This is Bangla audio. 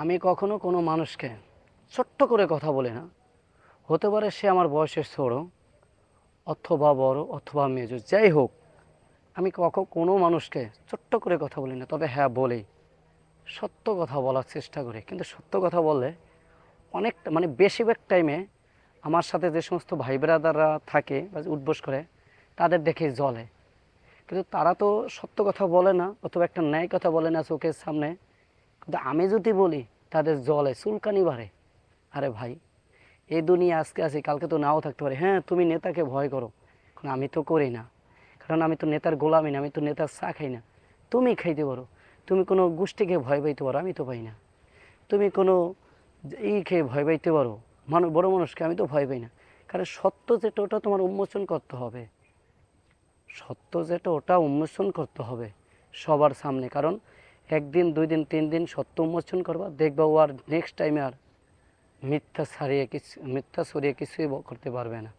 আমি কখনো কোনো মানুষকে ছোট্ট করে কথা বলি না। হতে পারে সে আমার বয়সের ছোট অথবা বড় অথবা মেজো, যাই হোক। আমি কোনো মানুষকে ছোট্ট করে কথা বলি না। তবে হ্যাঁ, বলি, সত্য কথা বলার চেষ্টা করি। কিন্তু সত্য কথা বললে অনেকটা বেশিরভাগ টাইমে আমার সাথে যে সমস্ত ভাই ব্রাদাররা থাকে বা উঠবোস করে তাদের দেখে জ্বলে। কিন্তু তারা তো সত্য কথা বলে না অথবা একটা ন্যায় কথা বলে না চোখের সামনে। কিন্তু আমি যদি বলি তাদের জ্বলে, চুলকানি বাড়ে। আরে ভাই, এই দুনিয়া আজকে আছি, কালকে তো নাও থাকতে পারে। হ্যাঁ, তুমি নেতাকে ভয় করো, কারণ আমি তো করি না। কারণ আমি তো নেতার গোলামি না, আমি তো নেতার চা খাই না। তুমি খাইতে পারো, তুমি কোনো গোষ্ঠীকে ভয় পাইতে পারো, আমি তো পাই না। তুমি কোনো খেয়ে ভয় পাইতে পারো, বড় মানুষকে, আমি তো ভয় পাই না। কারণ সত্য যেটা ওটা তোমার উন্মোচন করতে হবে। সত্য যেটা ওটা উন্মোচন করতে হবে সবার সামনে। কারণ একদিন, দুই দিন, তিন দিন সত্য উন্মোচন করবা, দেখবা ও আর নেক্সট টাইমে আর মিথ্যা ছড়িয়ে কিছুই করতে পারবে না।